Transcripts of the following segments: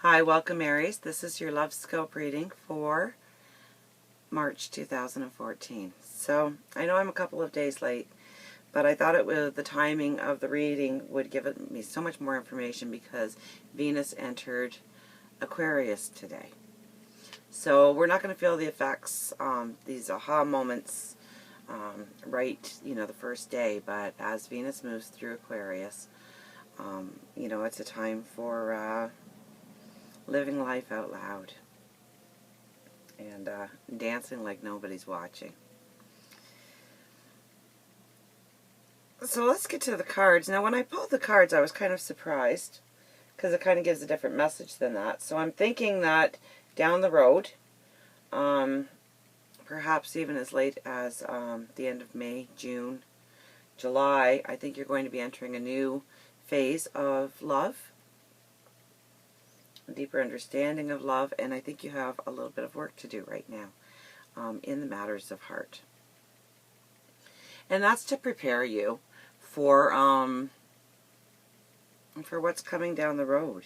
Hi, welcome Aries. This is your love scope reading for March 2014. So, I know I'm a couple of days late, but I thought the timing of the reading would give me so much more information because Venus entered Aquarius today. So, we're not going to feel the effects, these aha moments, the first day, but as Venus moves through Aquarius, it's a time for living life out loud and dancing like nobody's watching. So let's get to the cards. Now when I pulled the cards I was kind of surprised because it kind of gives a different message than that. So I'm thinking that down the road, perhaps even as late as the end of May, June, July, I think you're going to be entering a new phase of love, a deeper understanding of love, and I think you have a little bit of work to do right now in the matters of heart. And that's to prepare you for what's coming down the road.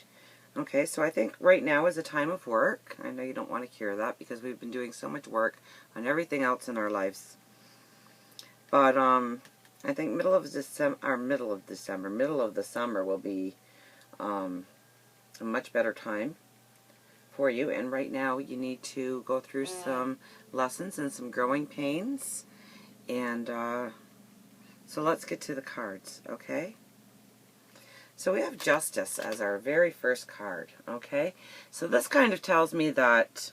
Okay, so I think right now is a time of work. I know you don't want to hear that because we've been doing so much work on everything else in our lives. But I think middle of the summer will be a much better time for you. And right now you need to go through some lessons and some growing pains. And so let's get to the cards, okay? So we have Justice as our very first card, okay? So this kind of tells me that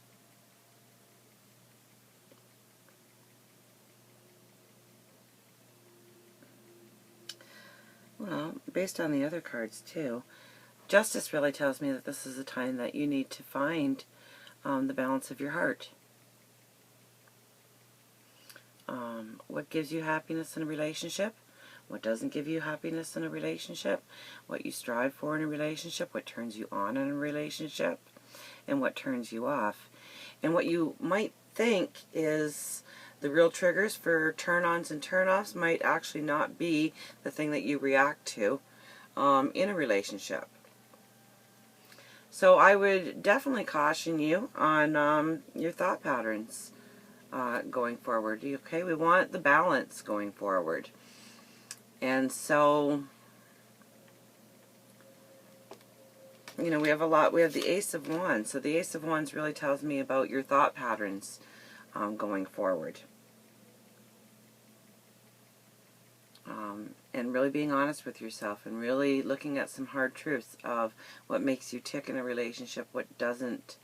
well, based on the other cards too, Justice really tells me that this is a time that you need to find the balance of your heart. What gives you happiness in a relationship? What doesn't give you happiness in a relationship? What you strive for in a relationship? What turns you on in a relationship? And what turns you off? And what you might think is the real triggers for turn-ons and turn-offs might actually not be the thing that you react to in a relationship. So I would definitely caution you on your thought patterns going forward. Okay, we want the balance going forward. And so, we have the Ace of Wands. So the Ace of Wands really tells me about your thought patterns going forward. And really being honest with yourself and really looking at some hard truths of what makes you tick in a relationship, what doesn't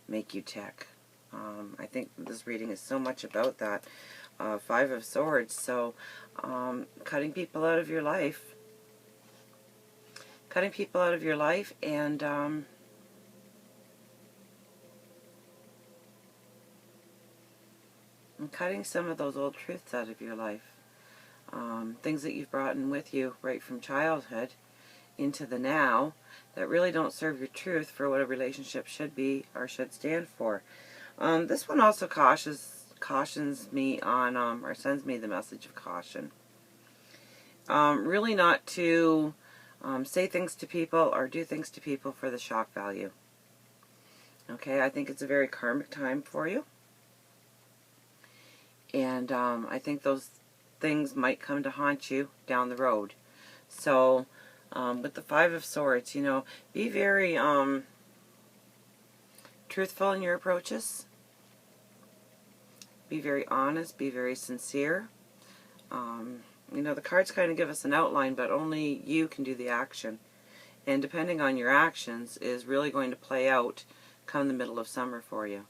make you tick. I think this reading is so much about that. Five of Swords, so cutting people out of your life. Cutting people out of your life and cutting some of those old truths out of your life. Things that you've brought in with you right from childhood into the now that really don't serve your truth for what a relationship should be or should stand for. This one also cautions me on, or sends me the message of caution. Really not to say things to people or do things to people for the shock value. Okay, I think it's a very karmic time for you. And I think those things might come to haunt you down the road. So, with the Five of Swords, be very truthful in your approaches. Be very honest, be very sincere. The cards kind of give us an outline, but only you can do the action. And depending on your actions is really going to play out come the middle of summer for you.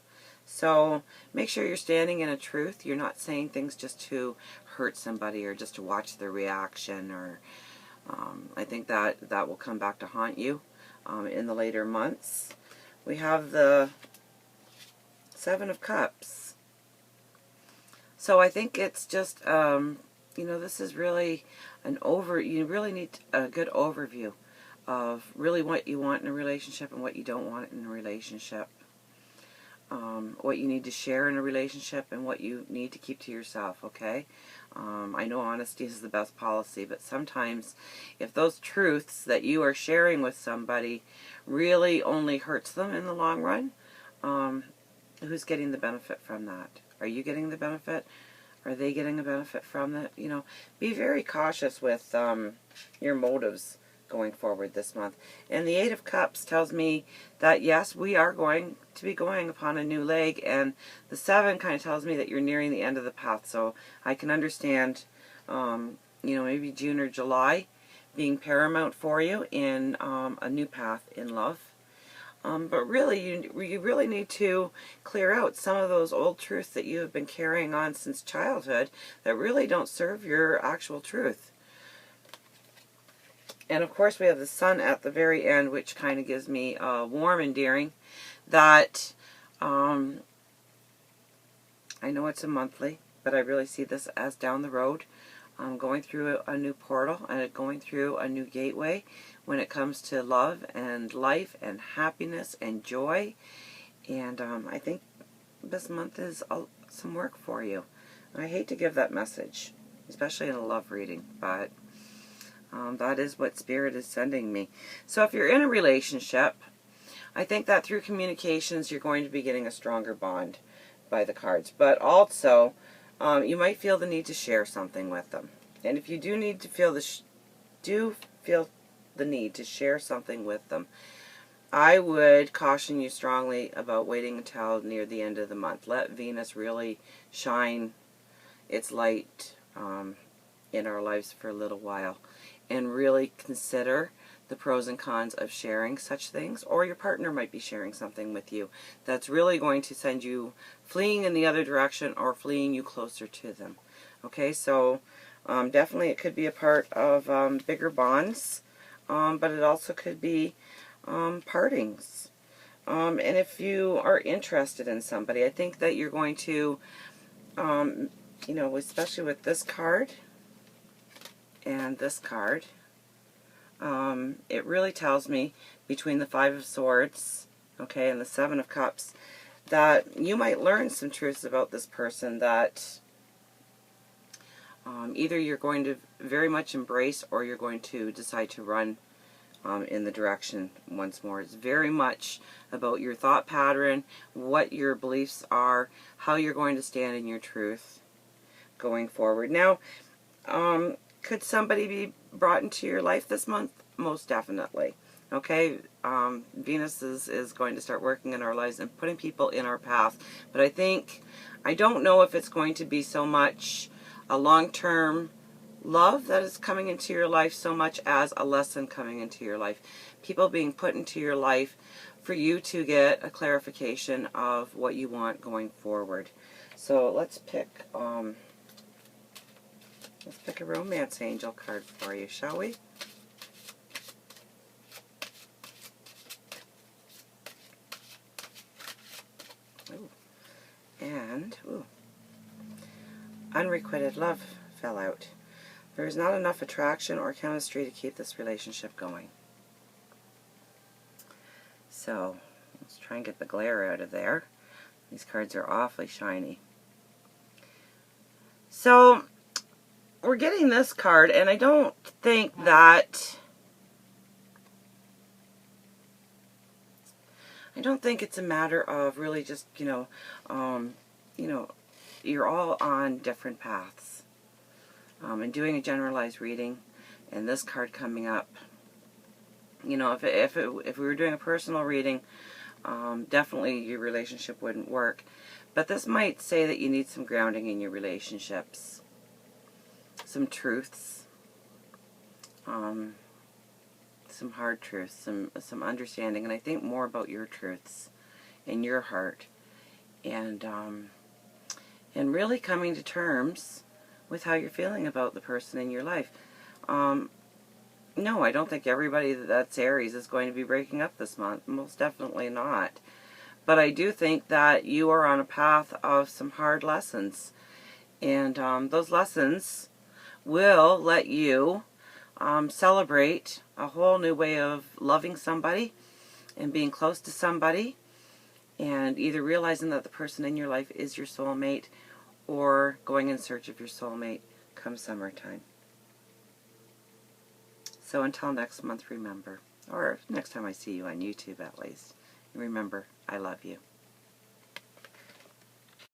So make sure you're standing in a truth. You're not saying things just to hurt somebody or just to watch their reaction. Or I think that will come back to haunt you in the later months. We have the Seven of Cups. So I think it's just, this is really you really need a good overview of really what you want in a relationship and what you don't want in a relationship. what you need to share in a relationship and what you need to keep to yourself, okay? I know honesty is the best policy, but sometimes if those truths that you are sharing with somebody really only hurts them in the long run, who's getting the benefit from that? Are you getting the benefit? Are they getting a benefit from that? You know, be very cautious with your motives going forward this month. And the Eight of Cups tells me that yes, we are going to be going upon a new leg, and the Seven kind of tells me that you're nearing the end of the path. So I can understand, you know, maybe June or July being paramount for you in a new path in love. But really, you really need to clear out some of those old truths that you have been carrying on since childhood that really don't serve your actual truth. And of course we have the Sun at the very end, which kind of gives me a warm endearing that I know it's a monthly, but I really see this as down the road. Going through a new portal and going through a new gateway when it comes to love and life and happiness and joy. And I think this month is some work for you. I hate to give that message, especially in a love reading, but that is what Spirit is sending me. So if you're in a relationship, I think that through communications you're going to be getting a stronger bond by the cards. But also, you might feel the need to share something with them. And if you do need to feel the need to share something with them, I would caution you strongly about waiting until near the end of the month. Let Venus really shine its light in our lives for a little while, and really consider the pros and cons of sharing such things. Or your partner might be sharing something with you that's really going to send you fleeing in the other direction or fleeing you closer to them. Okay, so definitely it could be a part of bigger bonds, but it also could be partings. And if you are interested in somebody, I think that you're going to, you know, especially with this card and this card, it really tells me between the Five of Swords, okay, and the Seven of Cups, that you might learn some truths about this person that either you're going to very much embrace or you're going to decide to run in the direction once more. It's very much about your thought pattern, what your beliefs are, how you're going to stand in your truth going forward. Now, could somebody be brought into your life this month? Most definitely. Okay, Venus is going to start working in our lives and putting people in our path. But I don't know if it's going to be so much a long-term love that is coming into your life so much as a lesson coming into your life. People being put into your life for you to get a clarification of what you want going forward. So let's pick a romance angel card for you, shall we? Ooh. And unrequited love fell out. There is not enough attraction or chemistry to keep this relationship going. So let's try and get the glare out of there. These cards are awfully shiny. So we're getting this card, and I don't think it's a matter of really just, you're all on different paths. And doing a generalized reading, and this card coming up, if we were doing a personal reading, definitely your relationship wouldn't work. But this might say that you need some grounding in your relationships, some truths, some hard truths, some understanding, and I think more about your truths in your heart, and really coming to terms with how you're feeling about the person in your life. No, I don't think everybody that's Aries is going to be breaking up this month. Most definitely not. But I do think that you are on a path of some hard lessons. And those lessons will let you celebrate a whole new way of loving somebody and being close to somebody. and either realizing that the person in your life is your soulmate or going in search of your soulmate come summertime. So until next month, remember, or next time I see you on YouTube at least, remember, I love you.